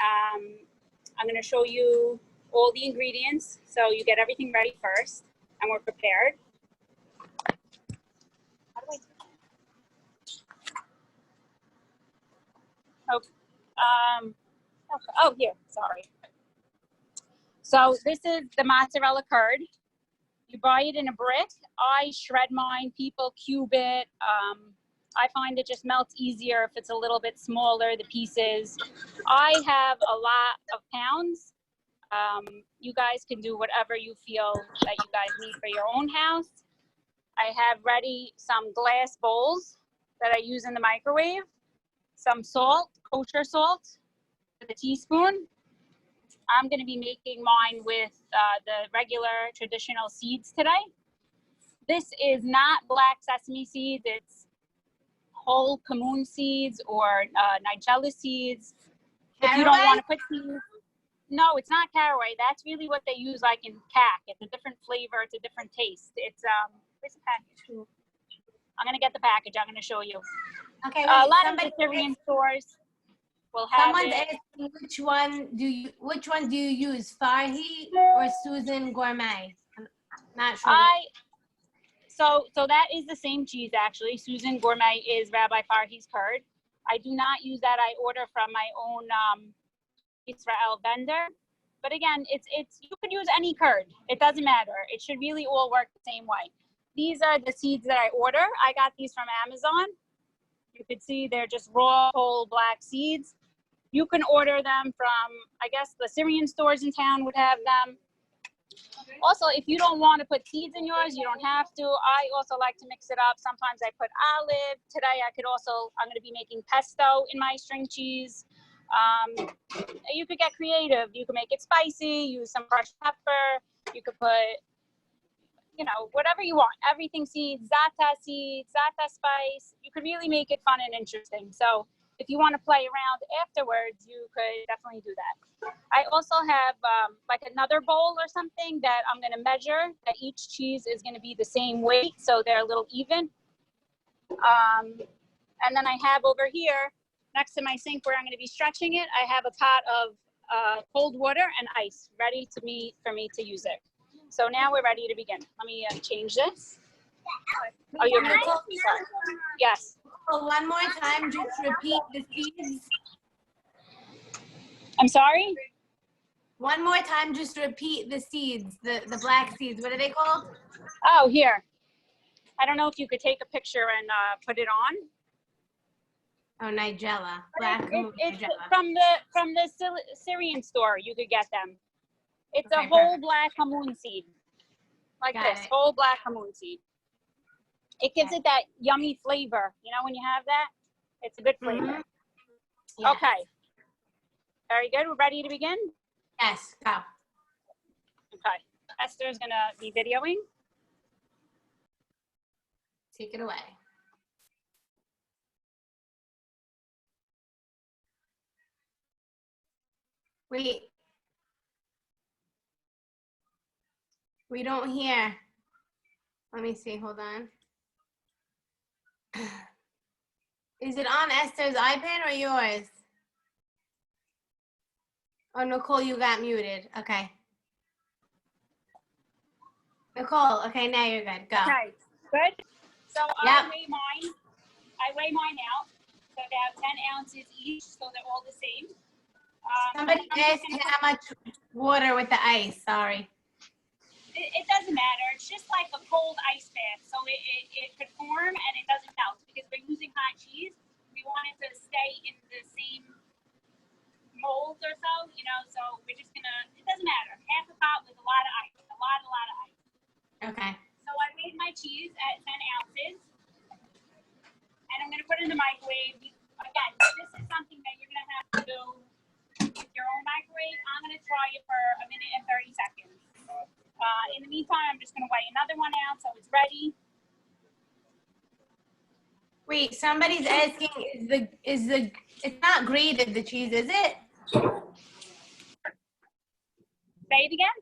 I'm going to show you all the ingredients, so you get everything ready first, and we're prepared. How do I do that? Oh, here, sorry. So this is the mozzarella curd. You buy it in a brick. I shred mine, people cube it. I find it just melts easier if it's a little bit smaller, the pieces. I have a lot of pounds. You guys can do whatever you feel that you guys need for your own house. I have ready some glass bowls that I use in the microwave, some salt, kosher salt with a teaspoon. I'm going to be making mine with the regular traditional seeds today. This is not black sesame seeds. It's whole kamoon seeds or nigella seeds. If you don't want to put seeds, no, it's not caraway. That's really what they use like in cack. It's a different flavor. It's a different taste. It's, where's the package? I'm going to get the package. I'm going to show you. Okay. A lot of the Syrian stores will have Someone's asking which one do you use, Farhi or Susan Gourmet? I'm not sure. So that is the same cheese actually. Susan Gourmet is Rabbi Farhi's curd. I do not use that. I order from my own Israel vendor. But again, it's you could use any curd. It doesn't matter. It should really all work the same way. These are the seeds that I order. I got these from Amazon. You could see they're just raw, whole black seeds. You can order them from, I guess, the Syrian stores in town would have them. Also, if you don't want to put seeds in yours, you don't have to. I also like to mix it up. Sometimes I put olive. Today I'm going to be making pesto in my string cheese. You could get creative. You could make it spicy, use some crushed pepper. You could put, whatever you want. Everything seeds, zatar spice. You could really make it fun and interesting. So if you want to play around afterwards, you could definitely do that. I also have like another bowl or something that I'm going to measure that each cheese is going to be the same weight, so they're a little even. And then I have over here, next to my sink where I'm going to be stretching it, I have a pot of cold water and ice ready for me to use it. So now we're ready to begin. Let me change this. Oh, you're good. Sorry. Yes. One more time, just repeat the seeds. I'm sorry? One more time, just repeat the seeds, the black seeds. What are they called? Oh, here. I don't know if you could take a picture and put it on. Oh, nigella. Black it's nigella. from the Syrian store. You could get them. It's okay, a whole perfect. black hamoon seed, like Got this, it. whole black hamoon seed. It gives it that yummy flavor. You know when you have that? It's a good flavor. Mm-hmm. Yeah. Okay. Very good. We're ready to begin? Yes, go. Okay. Esther's going to be videoing. Take it away. Wait. We don't hear. Let me see. Hold on. Is it on Esther's iPad or yours? Oh, Nicole, you got muted. Okay. Nicole, okay, now you're good. Go. Okay, good. So Yep. I weigh mine out. So about 10 ounces each, so they're all the same. Somebody asked how much water with the ice. Sorry. It doesn't matter. It's just like a cold ice bath. So it could form and it doesn't melt because we're using hot cheese. We want it to stay in the same mold or so, so we're just gonna, it doesn't matter. Half a pot with a lot of ice, a lot of ice. Okay. So I made my cheese at 10 ounces and I'm gonna put it in the microwave. Again, this is something that you're gonna have to do with your own microwave. I'm gonna try it for a minute and 30 seconds. In the meantime, I'm just gonna weigh another 1 ounce so it's ready. Wait, somebody's asking, it's not grated, the cheese, is it? Say it again.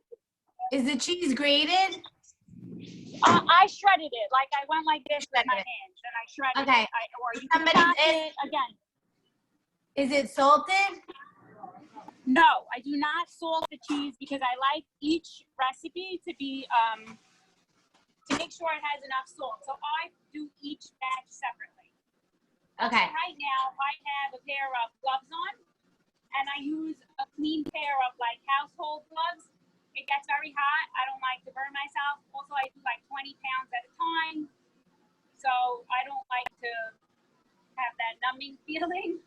Is the cheese grated? I shredded it. Like I went like this with my hands and I shredded okay. it. Or you Somebody's can it again. Is it salted? No, I do not salt the cheese because I like each recipe to be to make sure it has enough salt. So I do each batch separately. Okay. So right now I have a pair of gloves on, and I use a clean pair of like household gloves. It gets very hot. I don't like to burn myself. Also, I do like 20 pounds at a time, so I don't like to have that numbing feeling.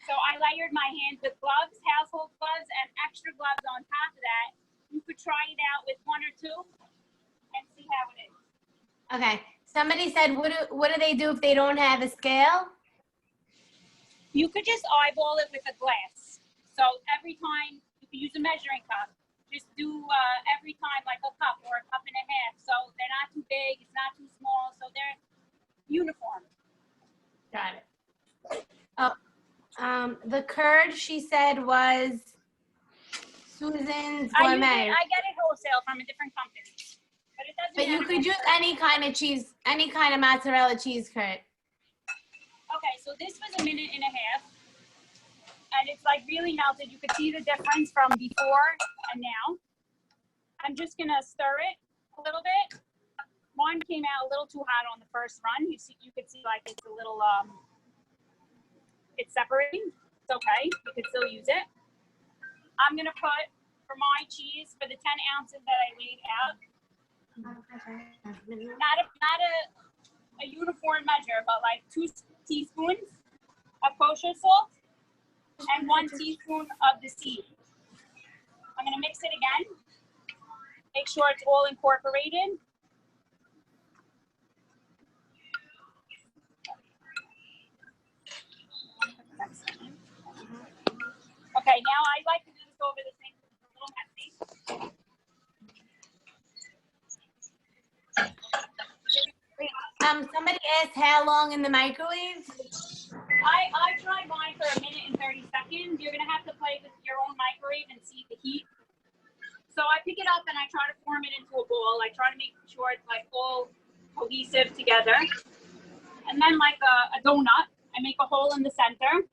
So I layered my hands with gloves, household gloves, and extra gloves on top of that. You could try it out with one or two and see how it is. Okay. Somebody said, what do they do if they don't have a scale? You could just eyeball it with a glass. So every time you could use a measuring cup, just do every time like a cup or a cup and a half. So they're not too big, it's not too small, so they're uniform. Got it. Oh, the curd she said was Susan's Gourmet. I get it wholesale from a different company, but it doesn't. But you could use any kind of cheese, any kind of mozzarella cheese curd. Okay, so this was 1.5 minutes, and it's like really melted. You could see the difference from before and now. I'm just gonna stir it a little bit. One came out a little too hot on the first run. You could see like it's a little it's separating. It's okay. You could still use it. I'm gonna put for my cheese for the 10 ounces that I laid out. Not a uniform measure, but like 2 teaspoons of kosher salt and 1 teaspoon of the seed. I'm gonna mix it again. Make sure it's all incorporated. Okay, now I like to do this over the sink because it's a little messy. Somebody asked how long in the microwave? I tried mine for 1 minute and 30 seconds. You're gonna have to play with your own microwave and see the heat. So I pick it up and I try to form it into a ball. I try to make sure it's like all cohesive together. And then like a donut, I make a hole in the center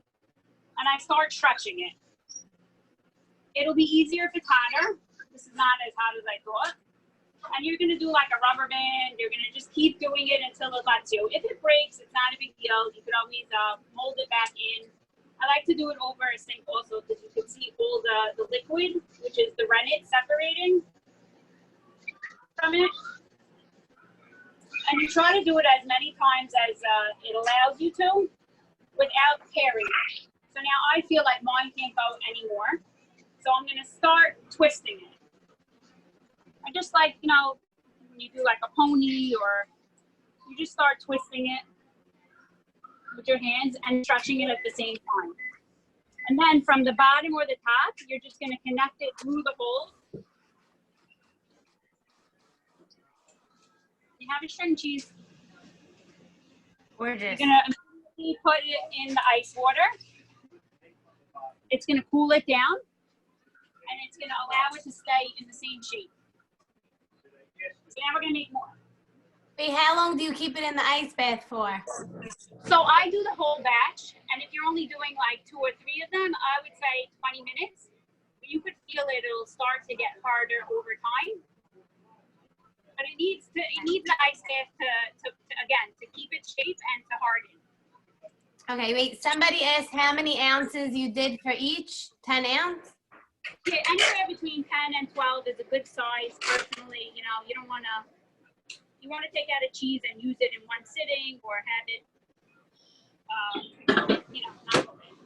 and I start stretching it. It'll be easier if it's hotter. This is not as hot as I thought. And you're gonna do like a rubber band. You're gonna just keep doing it until it lets you. If it breaks, it's not a big deal. You could always mold it back in. I like to do it over a sink also because you can see all the liquid, which is the rennet separating from it. And you try to do it as many times as it allows you to without tearing it. So now I feel like mine can't go anymore. So I'm gonna start twisting it. I just like, you know, when you do like a pony or you just start twisting it with your hands and stretching it at the same time. And then from the bottom or the top, you're just gonna connect it through the hole. You have a string cheese. Gorgeous. You're gonna immediately put it in the ice water. It's gonna cool it down and it's gonna allow it to stay in the same shape. So now we're gonna make more. Wait, how long do you keep it in the ice bath for? So I do the whole batch, and if you're only doing like 2 or 3 of them, I would say 20 minutes. But you could feel it; it'll start to get harder over time. But it needs the ice bath to keep its shape and to harden. Okay, wait. Somebody asked how many ounces you did for each. 10 ounce? Yeah, anywhere between 10 and 12 is a good size. Personally, you know, you don't want to. You want to take out a cheese and use it in one sitting, or have it, you know, not open.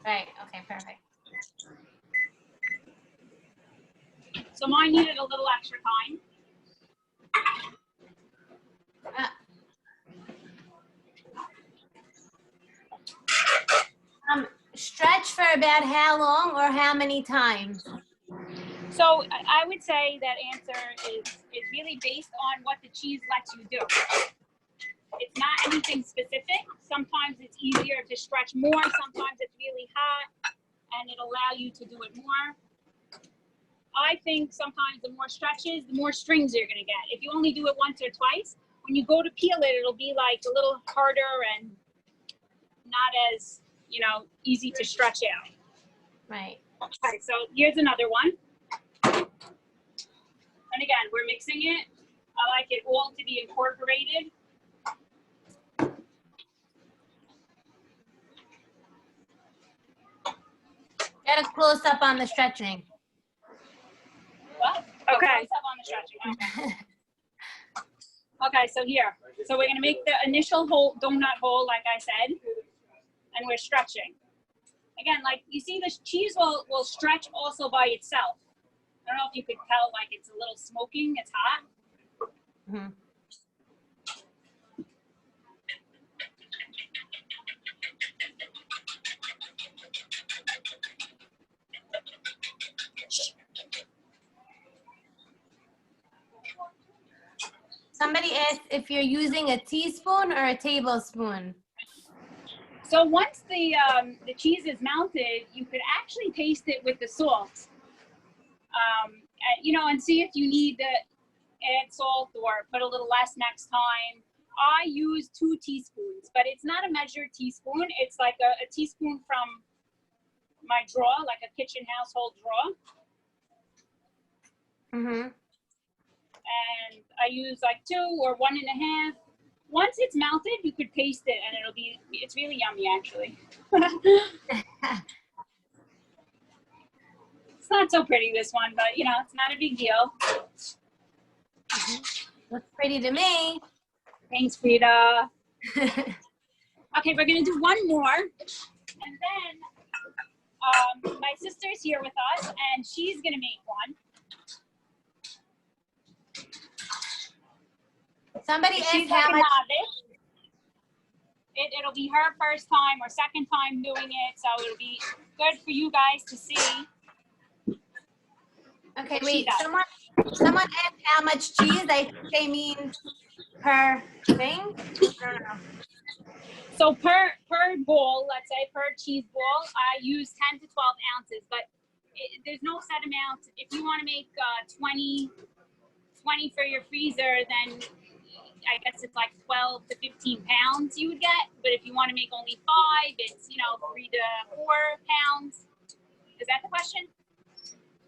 Right. Okay. Perfect. So mine needed a little extra time. Stretch for about how long or how many times? So I would say that answer is really based on what the cheese lets you do. It's not anything specific. Sometimes it's easier to stretch more. Sometimes it's really hot and it'll allow you to do it more. I think sometimes the more stretches, the more strings you're gonna get. If you only do it once or twice, when you go to peel it, it'll be like a little harder and not as, you know, easy to stretch out. Right. Okay, so here's another one. And again, we're mixing it. I like it all to be incorporated. Get a close up on the stretching. What? Okay. Close up on the stretching. Okay. Okay, so here. So we're gonna make the initial hole, donut hole, like I said, and we're stretching. Again, like you see, the cheese will stretch also by itself. I don't know if you could tell, like it's a little smoking. It's hot. Mm-hmm. Somebody asked if you're using a teaspoon or a tablespoon. So once the cheese is melted, you could actually taste it with the salt. You know, and see if you need to add salt or put a little less next time. I use 2 teaspoons, but it's not a measured teaspoon. It's like a teaspoon from my drawer, like a kitchen household drawer. Mm-hmm. And I use like 2 or 1.5. Once it's melted, you could taste it, and it's really yummy, actually. It's not so pretty, this one, but you know, it's not a big deal. Looks pretty to me. Thanks, Frida. Okay, we're gonna do one more, and then my sister's here with us, and she's gonna make one. Somebody She's asked how much. It'll be her first time or second time doing it, so it'll be good for you guys to see. Okay, wait. Someone asked how much cheese. I think they mean per thing. I don't know. So per bowl, let's say per cheese ball, I use 10 to 12 ounces, but there's no set amount. If you want to make 20 for your freezer, then I guess it's like 12 to 15 pounds you would get. But if you want to make only 5, it's, you know, 3 to 4 pounds. Is that the question?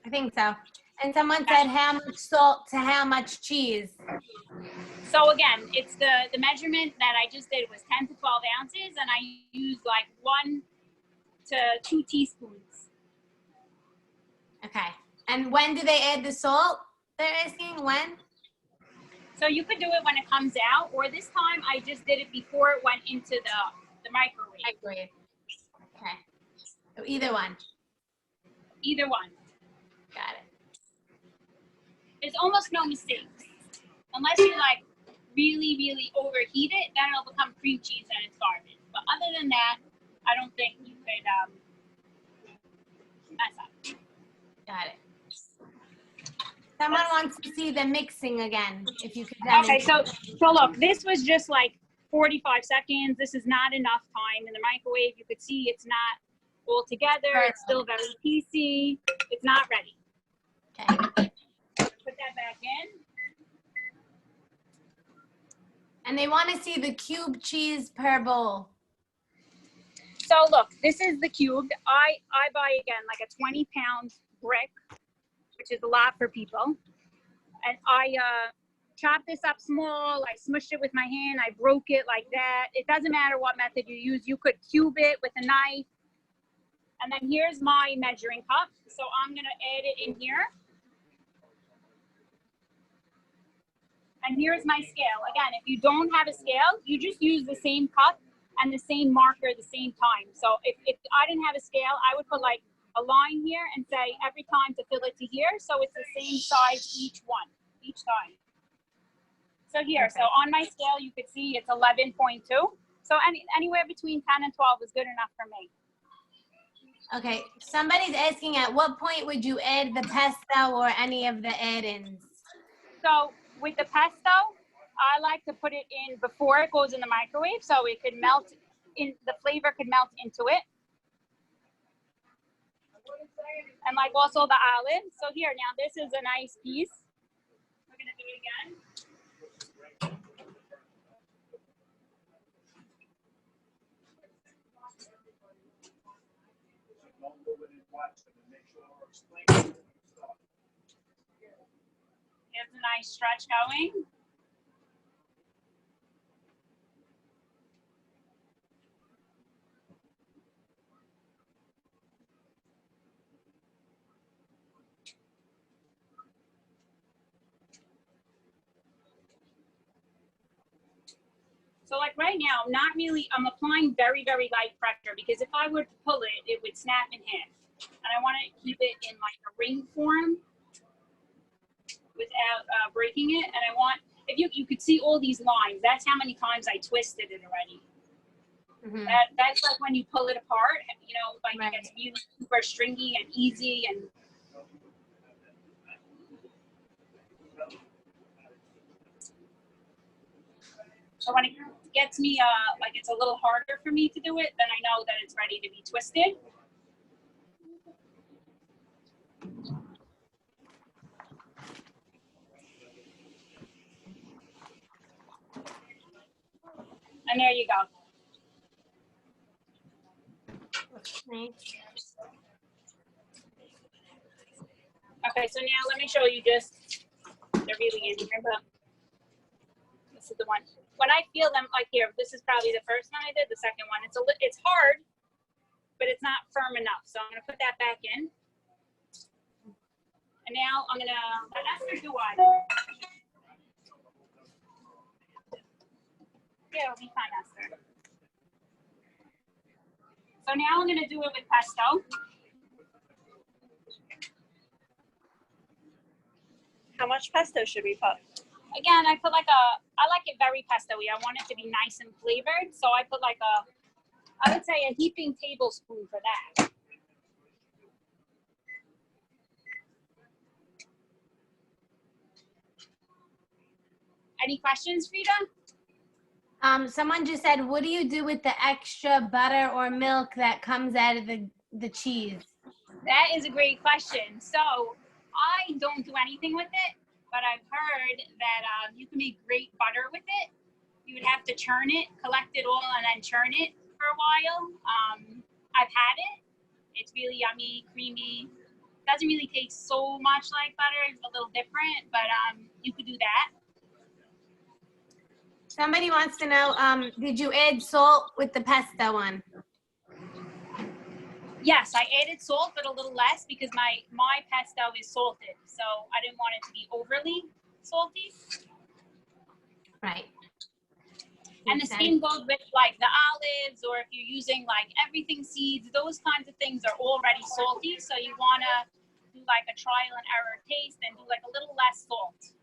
I think so. And someone said how much salt to how much cheese. So again, it's the measurement that I just did was 10 to 12 ounces, and I use like 1 to 2 teaspoons. Okay. And when do they add the salt? They're asking when? So you could do it when it comes out, or this time I just did it before it went into the microwave. Microwave. Okay. So either one. Either one. Got it. There's almost no mistakes. Unless you like really, really overheat it, then it'll become cream cheese and it's garbage. But other than that, I don't think you could mess up. Got it. Someone wants to see the mixing again, if you could. Okay, so look, this was just like 45 seconds. This is not enough time in the microwave. You could see it's not all together. It's still very piecey. It's not ready. Okay. Put that back in. And they want to see the cube cheese per bowl. So look, this is the cubed. I buy, again, like a 20-pound brick, which is a lot for people. And I chopped this up small. I smushed it with my hand. I broke it like that. It doesn't matter what method you use. You could cube it with a knife. And then here's my measuring cup. So I'm going to add it in here. And here's my scale. Again, if you don't have a scale, you just use the same cup and the same marker at the same time. So if I didn't have a scale, I would put like a line here and say every time to fill it to here. So it's the same size each time. So here, okay. So on my scale, you could see it's 11.2. So anywhere between 10 and 12 is good enough for me. Okay, somebody's asking at what point would you add the pesto or any of the add-ins? So with the pesto, I like to put it in before it goes in the microwave so it could melt in, the flavor could melt into it. And like also the olive. So here, now this is a nice piece. We're gonna do it again. Here's a nice stretch going. So like right now, I'm applying very, very light pressure because if I were to pull it, it would snap in half. And I want to keep it in like a ring form without breaking it. And I want, if you could see all these lines, that's how many times I twisted it already. Mm-hmm. That's like when you pull it apart, you know, like right. It gets really super stringy and easy and so when it gets me, like it's a little harder for me to do it, then I know that it's ready to be twisted. And there you go. Okay, so now let me show you just, they're really in here, but this is the one. When I feel them, like here, this is probably the first one I did, the second one. It's hard, but it's not firm enough. So I'm gonna put that back in. And now I'm gonna let Esther do one. Yeah, it'll be fine, Esther. So now I'm gonna do it with pesto. How much pesto should we put? Again, I like it very pesto-y. I want it to be nice and flavored. So I put like I would say a heaping tablespoon for that. Any questions, Frida? Someone just said, what do you do with the extra butter or milk that comes out of the cheese? That is a great question. So I don't do anything with it, but I've heard that you can make great butter with it. You would have to churn it, collect it all, and then churn it for a while. I've had it. It's really yummy, creamy. Doesn't really taste so much like butter. It's a little different, but you could do that. Somebody wants to know, did you add salt with the pesto one? Yes, I added salt, but a little less because my pesto is salted. So I didn't want it to be overly salty. Right. And the same goes with like the olives, or if you're using like everything seeds, those kinds of things are already salty. So you want to do like a trial and error taste and do like a little less salt.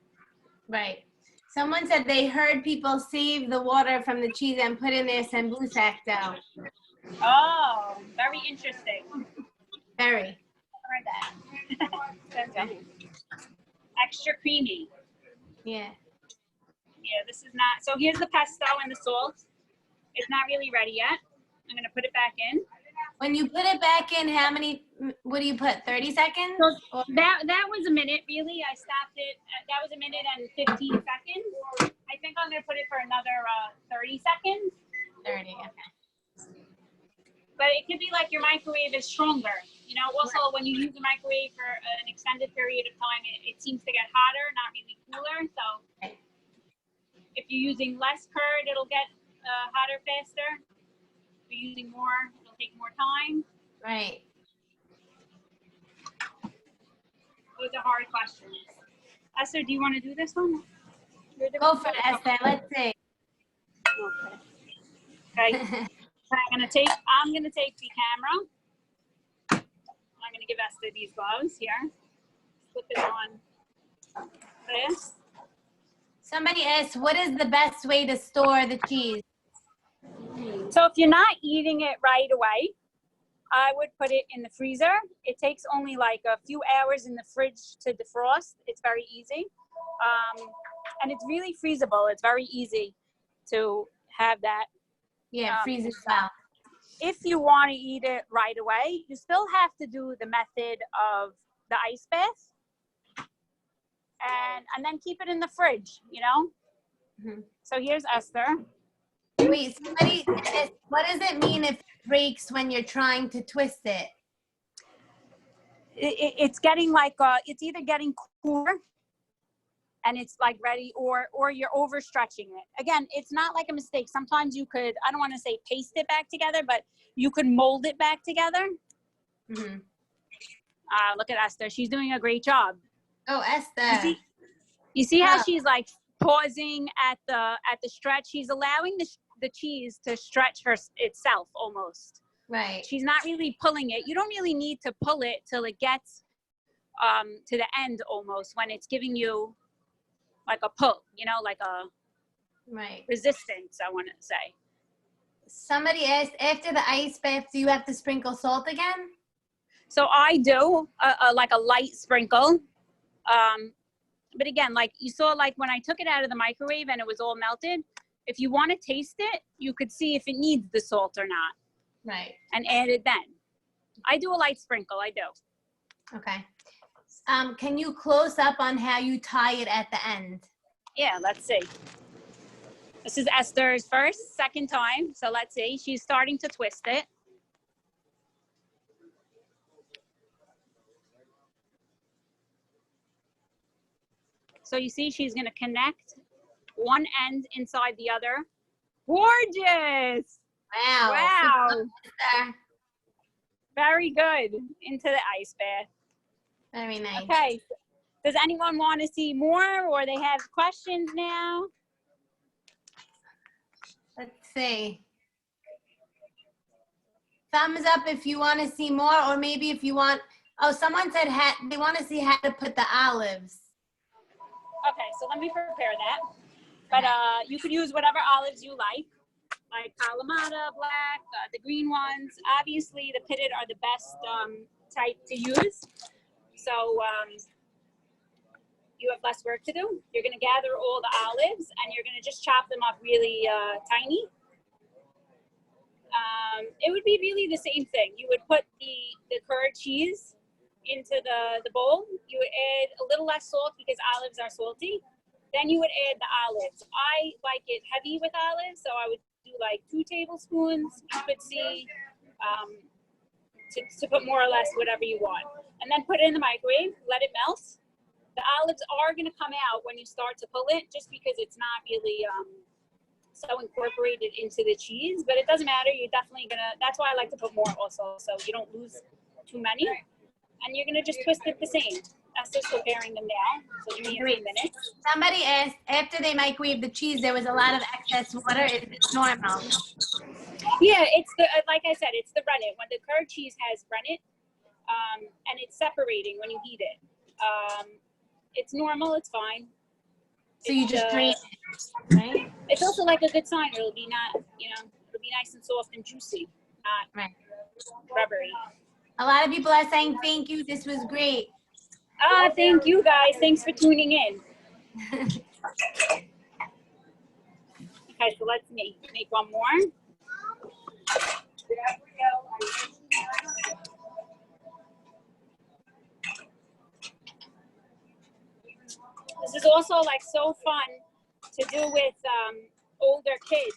Right. Someone said they heard people save the water from the cheese and put in their sambusak dough. Oh, very interesting. Very. I heard that. Okay. Extra creamy. Yeah. Yeah, this is not, so here's the pesto and the salt. It's not really ready yet. I'm gonna put it back in. When you put it back in, how many, what do you put, 30 seconds? So that was a minute, really. I stopped it, that was a minute and 15 seconds. I think I'm gonna put it for another 30 seconds. 30, okay. But it could be like your microwave is stronger. You know, also when you use the microwave for an extended period of time, it seems to get hotter, not really cooler. So if you're using less curd, it'll get hotter faster. If you're using more, it'll take more time. Right. Those are hard questions. Esther, do you want to do this one? Go for it, Esther. Let's see. Okay. I'm gonna take the camera. I'm gonna give Esther these gloves here. Flip it on this. Somebody asked, what is the best way to store the cheese? So if you're not eating it right away, I would put it in the freezer. It takes only like a few hours in the fridge to defrost. It's very easy. And it's really freezable. It's very easy to have that. Yeah, freeze it well. If you want to eat it right away, you still have to do the method of the ice bath. And then keep it in the fridge, you know? Mm-hmm. So here's Esther. Wait, somebody asked, what does it mean if it breaks when you're trying to twist it? it's getting like, it's either getting cooler and it's like ready, or you're overstretching it. Again, it's not like a mistake. Sometimes you could, I don't want to say paste it back together, but you could mold it back together. Mm-hmm. Look at Esther. She's doing a great job. Oh, Esther. You see how she's like pausing at the stretch? She's allowing the cheese to stretch itself almost. Right. She's not really pulling it. You don't really need to pull it till it gets to the end almost, when it's giving you like a pull, like a resistance, I want to say. Somebody asked, after the ice bath, do you have to sprinkle salt again? So I do like a light sprinkle. But again, like you saw, like when I took it out of the microwave and it was all melted, if you want to taste it, you could see if it needs the salt or not. Right. And add it then. I do a light sprinkle, I do. Okay. Can you close up on how you tie it at the end? Yeah, let's see. This is Esther's second time. So let's see. She's starting to twist it. So you see, she's going to connect one end inside the other. Gorgeous. Wow. Wow. Very good. Into the ice bath. Very nice. Okay. Does anyone want to see more, or they have questions now? Let's see. Thumbs up if you want to see more, or maybe if you want, someone said they want to see how to put the olives. Okay, so let me prepare that. But you could use whatever olives you like Kalamata, black, the green ones. Obviously, the pitted are the best type to use. So you have less work to do. You're going to gather all the olives, and you're going to just chop them up really tiny. It would be really the same thing. You would put the curd cheese into the bowl. You would add a little less salt because olives are salty. Then you would add the olives. I like it heavy with olives, so I would do like 2 tablespoons. You could see to put more or less whatever you want. And then put it in the microwave, let it melt. The olives are going to come out when you start to pull it, just because it's not really so incorporated into the cheese, but it doesn't matter. You're definitely gonna, that's why I like to put more also, so you don't lose too many. And you're gonna just twist it the same. That's just preparing them now. So give me a few minutes. Somebody asked, after they microwave the cheese, there was a lot of excess water. Is it normal? Yeah, it's the, like I said, it's the rennet. When the curd cheese has rennet, and it's separating when you heat it. It's normal, it's fine. So you just drain it, right? It's also like a good sign. It'll be not, it'll be nice and soft and juicy, not rubbery. A lot of people are saying thank you. This was great. Thank you guys. Thanks for tuning in. Okay, so let's make one more. This is also like so fun to do with older kids.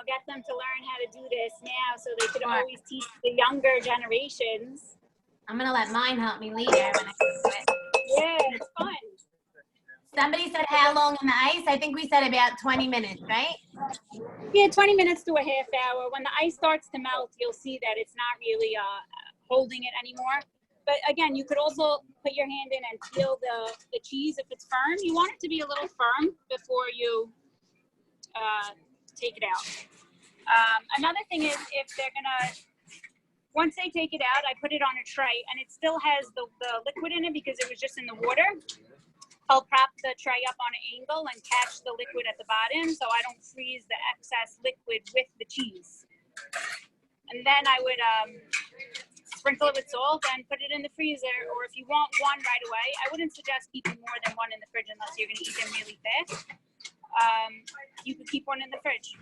Get them to learn how to do this now so they could always teach the younger generations. I'm going to let mine help me later when I do it. Yeah, it's fun. Somebody said how long in the ice? I think we said about 20 minutes, right? Yeah, 20 minutes to a half hour. When the ice starts to melt, you'll see that it's not really holding it anymore. But again, you could also put your hand in and feel the cheese if it's firm. You want it to be a little firm before you take it out. Another thing is, if they're gonna, once they take it out, I put it on a tray, and it still has the liquid in it because it was just in the water. I'll prop the tray up on an angle and catch the liquid at the bottom so I don't freeze the excess liquid with the cheese. And then I would sprinkle it with salt and put it in the freezer, or if you want one right away, I wouldn't suggest keeping more than one in the fridge unless you're going to eat them really fast. You could keep one in the fridge.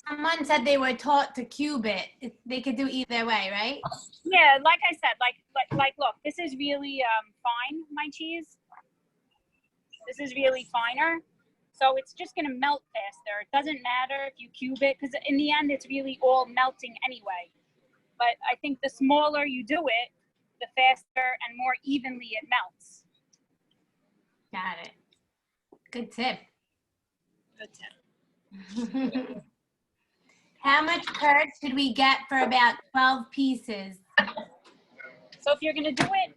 Someone said they were taught to cube it. They could do either way, right? Yeah, like I said, like look, this is really fine, my cheese. This is really finer. So it's just going to melt faster. It doesn't matter if you cube it, because in the end, it's really all melting anyway. But I think the smaller you do it, the faster and more evenly it melts. Got it. Good tip. Good tip. How much curd should we get for about 12 pieces? So if you're going to do it,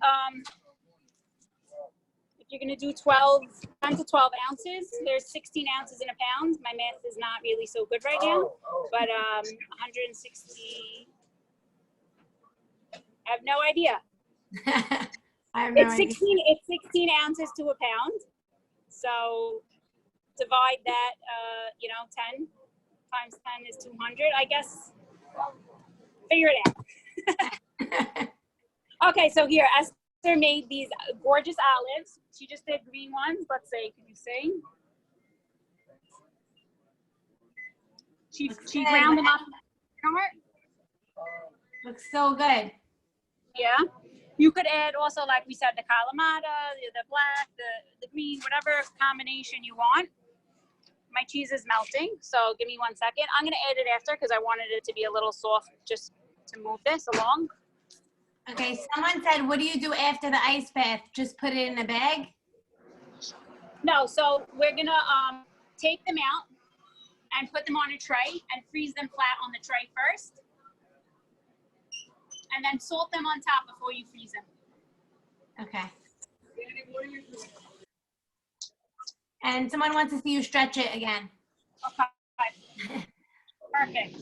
if you're going to do 10 to 12 ounces, there's 16 ounces in a pound. My math is not really so good right now, but 160, I have no idea. I have no It's 16, it's 16 ounces to a pound. So divide that, 10 times 10 is 200, I guess. Figure it out. Okay, so here, Esther made these gorgeous olives. She just did green ones. Let's see, can you see? She ground them up. Looks so good. Yeah. You could add also, like we said, the kalamata, the black, the green, whatever combination you want. My cheese is melting, so give me 1 second. I'm gonna add it after because I wanted it to be a little soft just to move this along. Okay, someone said, what do you do after the ice bath? Just put it in a bag? No, so we're gonna take them out and put them on a tray and freeze them flat on the tray first. And then salt them on top before you freeze them. Okay. And someone wants to see you stretch it again. Okay. Perfect.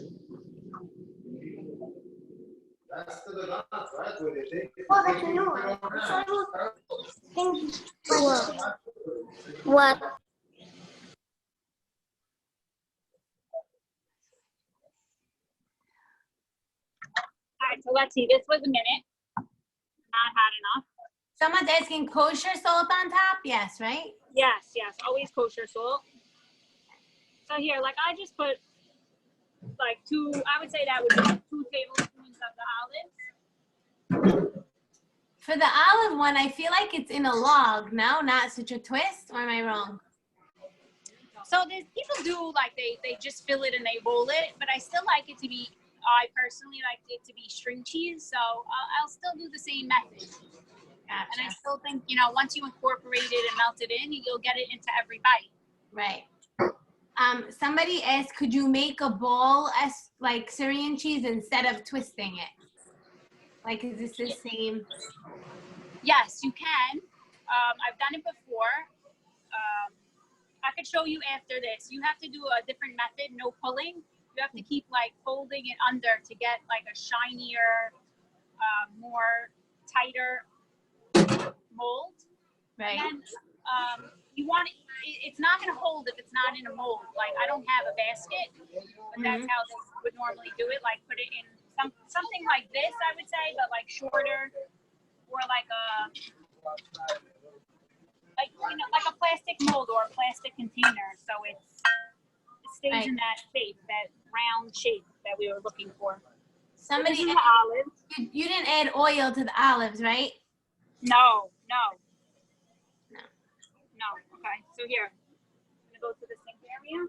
That's to the nuts, right? Where they take it. Oh, that's a new one. What? All right, so let's see. This was a minute. Not hot enough. Someone's asking kosher salt on top? Yes, right? Yes, always kosher salt. So here, like I just put like I would say that would be 2 tablespoons of the olives. For the olive one, I feel like it's in a log. No, not such a twist, or am I wrong? So there's people do like they just fill it and they roll it, but I still like it to be, I personally like it to be string cheese. So I'll still do the same method. Gotcha. And I still think, once you incorporate it and melt it in, you'll get it into every bite. Right. Somebody asked, could you make a ball as like Syrian cheese instead of twisting it? Like, is this the same? Yes, you can. I've done it before. I could show you after this. You have to do a different method, no pulling. You have to keep like folding it under to get like a shinier, more tighter mold. Right. And then you want it's not going to hold if it's not in a mold. Like I don't have a basket, but that's how they would normally do it. Like put it in something like this, I would say, but like shorter, or like like a plastic mold or a plastic container. So it stays in that shape, that round shape that we were looking for. Somebody So this is the olives. You didn't add oil to the olives, right? No. Okay, so here, I'm gonna go to the sink area.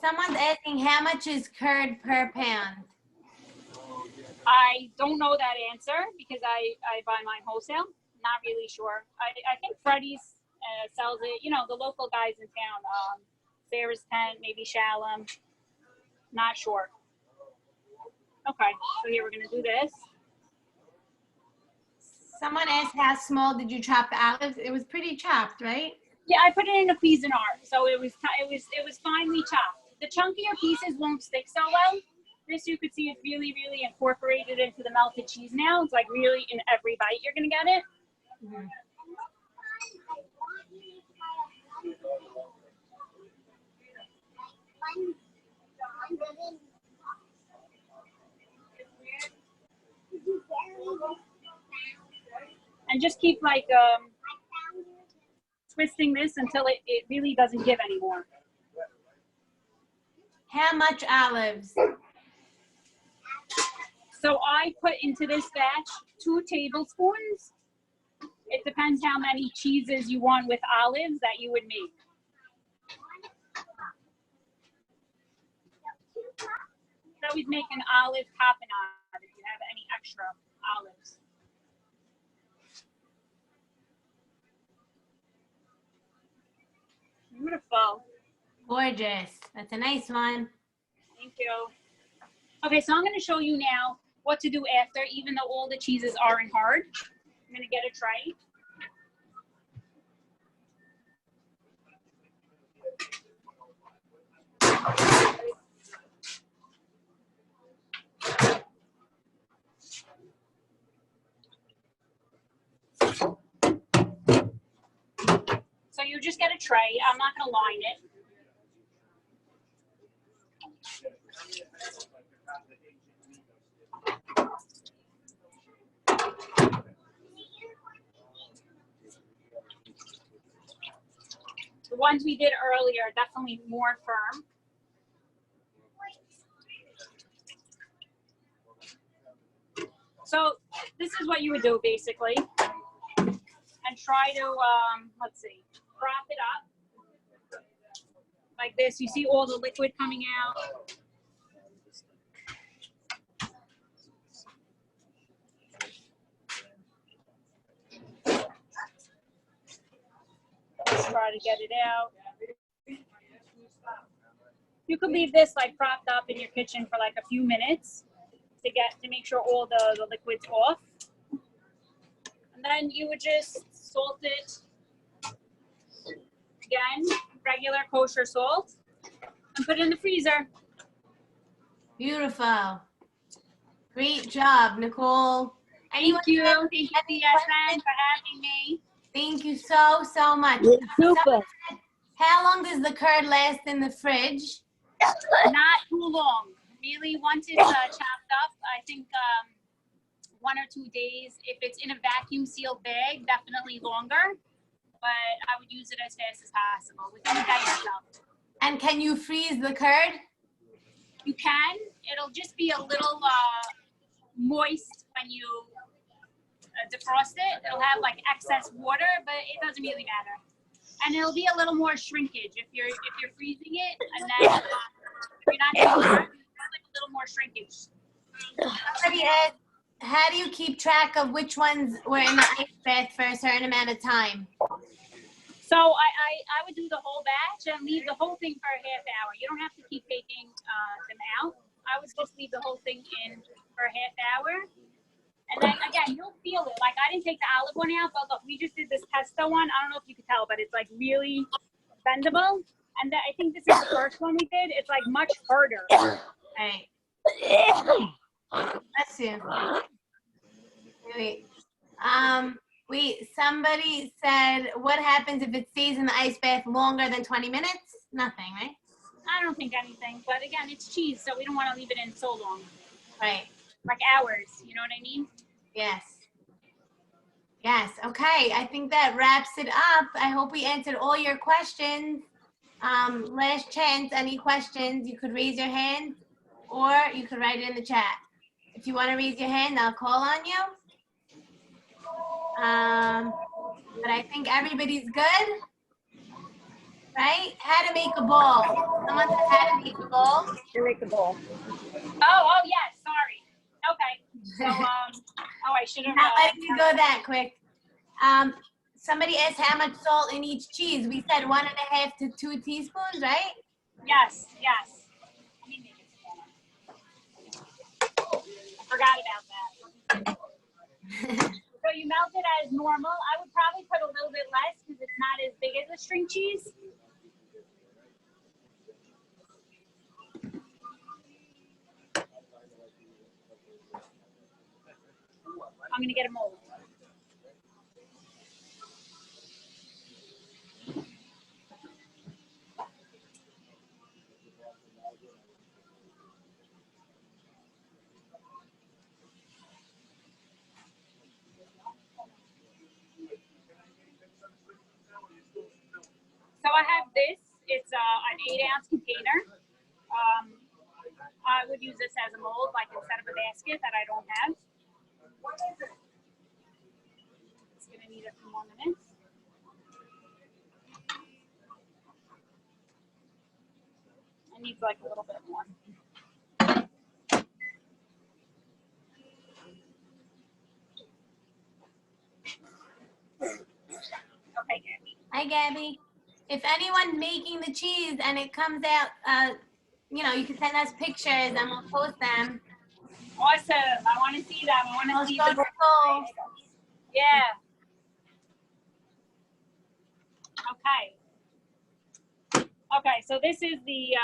Someone's asking, how much is curd per pound? I don't know that answer because I buy mine wholesale. Not really sure. I think Freddy's sells it. The local guys in town. Sarah's Tent, maybe Shalom. Not sure. Okay, so here we're gonna do this. Someone asked, how small did you chop the olives? It was pretty chopped, right? Yeah, I put it in a Cuisinart, so it was finely chopped. The chunkier pieces won't stick so well. This you could see is really, really incorporated into the melted cheese now. It's like really in every bite you're gonna get it. Mm-hmm. And just keep like twisting this until it really doesn't give anymore. How much olives? So I put into this batch 2 tablespoons. It depends how many cheeses you want with olives that you would make. always make an olive tapenade if you have any extra olives. Beautiful. Gorgeous. That's a nice one. Thank you. Okay, so I'm going to show you now what to do after, even though all the cheeses aren't hard. I'm going to get a tray. So you just get a tray. I'm not going to line it. The ones we did earlier are definitely more firm. So this is what you would do basically, and try to, let's see, prop it up like this. You see all the liquid coming out. Let's try to get it out. You could leave this like propped up in your kitchen for like a few minutes to make sure all the liquid's off. And then you would just salt it again, regular kosher salt, and put it in the freezer. Beautiful. Great job, Nicole. Thank you. Thank you, CSN, for having me. Thank you so, so much. Super. How long does the curd last in the fridge? Not too long. Really, once it's chopped up, I think 1 or 2 days. If it's in a vacuum sealed bag, definitely longer. But I would use it as fast as possible, within a day or so. And can you freeze the curd? You can. It'll just be a little moist when you defrost it. It'll have like excess water, but it doesn't really matter. And it'll be a little more shrinkage if you're freezing it, and then if you're not doing that, it's like a little more shrinkage. Somebody asked, how do you keep track of which ones were in the ice bath for a certain amount of time? So I would do the whole batch and leave the whole thing for a half hour. You don't have to keep taking them out. I would just leave the whole thing in for a half hour. And then again, you'll feel it. Like I didn't take the olive one out, but look, we just did this pesto one. I don't know if you could tell, but it's like really bendable. And I think this is the first one we did. It's like much harder. Right. Bless you. Wait. Wait, somebody said, what happens if it stays in the ice bath longer than 20 minutes? Nothing, right? I don't think anything. But again, it's cheese, so we don't want to leave it in so long. Right. Like hours, you know what I mean? Yes. Yes. Okay. I think that wraps it up. I hope we answered all your questions. Last chance, any questions, you could raise your hand or you could write it in the chat. If you want to raise your hand, I'll call on you. But I think everybody's good, right? How to make a ball. Someone said how to make a ball. Make the bowl. Oh, yes. Sorry. Okay. So, I should have. Not letting you go that quick. Somebody asked how much salt in each cheese. We said 1.5 to 2 teaspoons, right? Yes. Let me make it smaller. I forgot about that. So you melt it as normal. I would probably put a little bit less because it's not as big as a string cheese. I'm going to get a mold. So I have this. It's an 8-ounce container. I would use this as a mold, like instead of a basket that I don't have. It's going to need a few more minutes. It needs like a little bit more. Hi, Gabby. If anyone making the cheese and it comes out, you know, you can send us pictures and we'll post them. Awesome. I want to see them. I want I'll to see show the. Nicole. Yeah. Okay. Okay. So this is the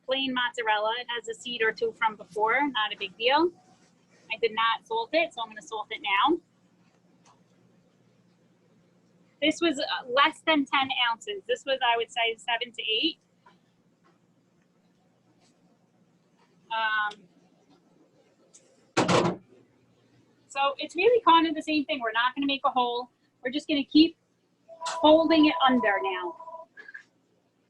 plain mozzarella. It has a seed or two from before. Not a big deal. I did not salt it, so I'm going to salt it now. This was less than 10 ounces. This was, I would say, 7 to 8. So it's really kind of the same thing. We're not going to make a hole. We're just going to keep folding it under now.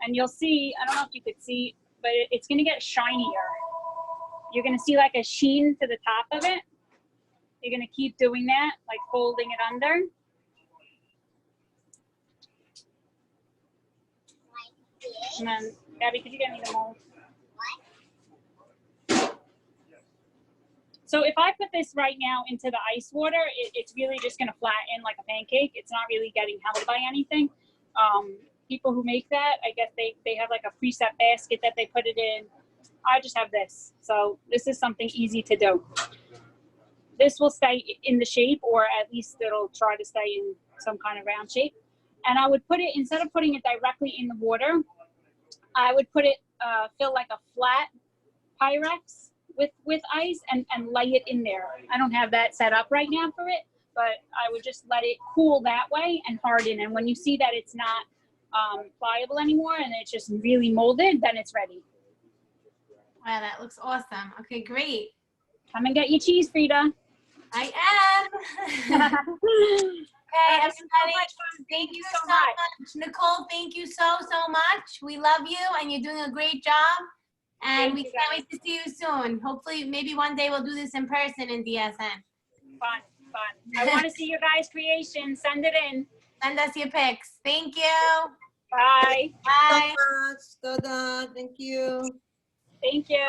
And you'll see, I don't know if you could see, but it's going to get shinier. You're going to see like a sheen to the top of it. You're going to keep doing that, like folding it under. And then, Gabby, could you get me the mold? So if I put this right now into the ice water, it's really just going to flatten like a pancake. It's not really getting held by anything. People who make that, I guess they have like a preset basket that they put it in. I just have this. So this is something easy to do. This will stay in the shape, or at least it'll try to stay in some kind of round shape. And I would put it, instead of putting it directly in the water, I would put it, fill like a flat Pyrex with ice and lay it in there. I don't have that set up right now for it, but I would just let it cool that way and harden. And when you see that it's not pliable anymore and it's just really molded, then it's ready. Wow, that looks awesome. Okay, great. Come and get your cheese, Frida. I am. Okay, everybody, thank you so much. Nicole, thank you so much. We love you, and you're doing a great job. And we can't wait to see you soon. Hopefully, maybe one day we'll do this in person in DSM. Fun. I want to see your guys' creation. Send it in. Send us your pics. Thank you. Bye. Bye. Toda. Thank you. Thank you.